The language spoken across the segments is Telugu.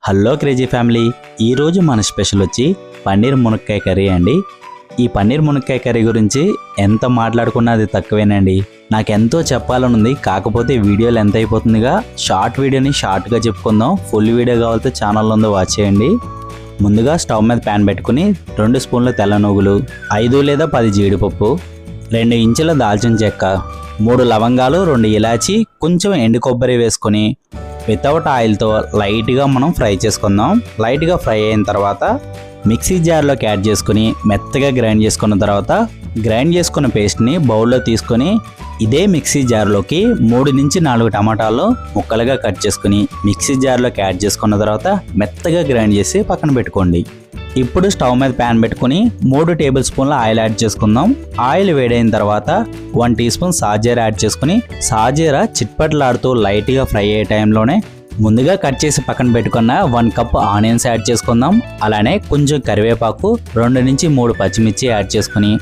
హలో క్రేజీ ఫ్యామిలీ, ఈరోజు మన స్పెషల్ వచ్చి పన్నీర్ మునక్కాయ కర్రీ అండి. ఈ పన్నీర్ మునక్కాయ కర్రీ గురించి ఎంత మాట్లాడుకున్నా అది తక్కువేనండి. నాకెంతో చెప్పాలనుంది, కాకపోతే వీడియోలు ఎంత అయిపోతుందిగా. షార్ట్ వీడియోని షార్ట్గా చెప్పుకుందాం. ఫుల్ వీడియో కావాలంటే ఛానల్లో ఉందో వాచ్ చేయండి. ముందుగా స్టవ్ మీద ప్యాన్ పెట్టుకుని 2 స్పూన్ల తెల్ల నువ్వులు, 5 లేదా 10 జీడిపప్పు, 2 ఇంచుల దాల్చిన చెక్క, 3 లవంగాలు, 2 ఇలాచి, కొంచెం ఎండు కొబ్బరి వేసుకొని వితౌట్ ఆయిల్తో లైట్గా మనం ఫ్రై చేసుకుందాం. లైట్గా ఫ్రై అయిన తర్వాత మిక్సీ జార్లోకి యాడ్ చేసుకుని మెత్తగా గ్రైండ్ చేసుకున్న తర్వాత గ్రైండ్ చేసుకున్న పేస్ట్ని బౌల్లో తీసుకొని ఇదే మిక్సీ జార్లోకి 3 నుంచి 4 టమాటాలు ముక్కలుగా కట్ చేసుకుని మిక్సీ జార్లోకి యాడ్ చేసుకున్న తర్వాత మెత్తగా గ్రైండ్ చేసి పక్కన పెట్టుకోండి. ఇప్పుడు స్టవ్ మీద ప్యాన్ పెట్టుకుని 3 టేబుల్ స్పూన్ల ఆయిల్ యాడ్ చేసుకుందాం. ఆయిల్ వేడైన తర్వాత 1 టీ స్పూన్ సాజీరా యాడ్ చేసుకుని సాజీరా చిట్పట్లాడుతూ లైట్గా ఫ్రై అయ్యే టైంలోనే ముందుగా కట్ చేసి పక్కన పెట్టుకున్న 1 కప్ ఆనియన్స్ యాడ్ చేసుకుందాం. అలానే కొంచెం కరివేపాకు, 2 నుంచి 3 పచ్చిమిర్చి యాడ్ చేసుకుని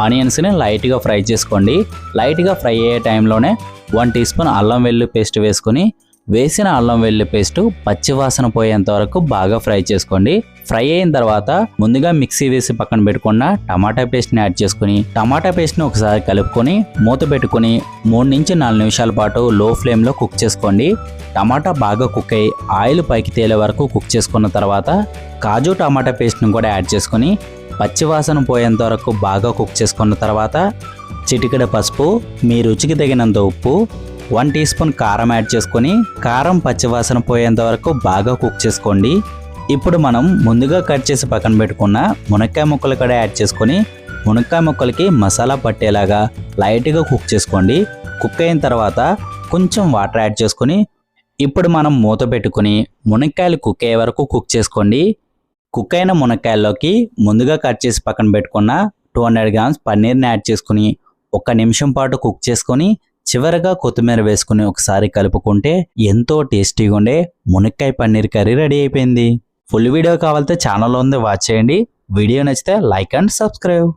ఆనియన్స్ని లైట్గా ఫ్రై చేసుకోండి. లైట్గా ఫ్రై అయ్యే టైంలోనే 1 టీ స్పూన్ అల్లం వెల్లుల్లి పేస్ట్ వేసుకుని వేసిన అల్లం వెల్లుల్లి పేస్ట్ పచ్చివాసన పోయేంత వరకు బాగా ఫ్రై చేసుకోండి. ఫ్రై అయిన తర్వాత ముందుగా మిక్సీ వేసి పక్కన పెట్టుకున్న టమాటా పేస్ట్ని యాడ్ చేసుకుని టమాటా పేస్ట్ని ఒకసారి కలుపుకొని మూత పెట్టుకుని 3 నుంచి 4 నిమిషాల పాటు లో ఫ్లేమ్లో కుక్ చేసుకోండి. టమాటా బాగా కుక్ అయ్యి ఆయిల్ పైకి తేలే వరకు కుక్ చేసుకున్న తర్వాత కాజు టమాటా పేస్ట్ని కూడా యాడ్ చేసుకుని పచ్చివాసన పోయేంత వరకు బాగా కుక్ చేసుకున్న తర్వాత చిటికెడ పసుపు, మీ రుచికి తగినంత ఉప్పు, 1 టీ స్పూన్ కారం యాడ్ చేసుకొని కారం పచ్చివాసన పోయేంత వరకు బాగా కుక్ చేసుకోండి. ఇప్పుడు మనం ముందుగా కట్ చేసి పక్కన పెట్టుకున్న మునక్కాయ ముక్కలు కూడా యాడ్ చేసుకొని మునక్కాయ ముక్కలకి మసాలా పట్టేలాగా లైట్గా కుక్ చేసుకోండి. కుక్ అయిన తర్వాత కొంచెం వాటర్ యాడ్ చేసుకొని ఇప్పుడు మనం మూత పెట్టుకుని మునక్కాయలు కుక్ అయ్యే వరకు కుక్ చేసుకోండి. కుక్ అయిన మునక్కాయల్లోకి ముందుగా కట్ చేసి పక్కన పెట్టుకున్న 200 గ్రామ్స్ పన్నీర్ని యాడ్ చేసుకుని 1 నిమిషం పాటు కుక్ చేసుకొని చివరగా కొత్తిమీర వేసుకుని ఒకసారి కలుపుకుంటే ఎంతో టేస్టీగా ఉండే మునక్కాయ పన్నీర్ కర్రీ రెడీ అయిపోయింది. ఫుల్ వీడియో కావాలంటే ఛానల్లో ఉంది, వాచ్ చేయండి. వీడియో నచ్చితే లైక్ అండ్ సబ్స్క్రైబ్.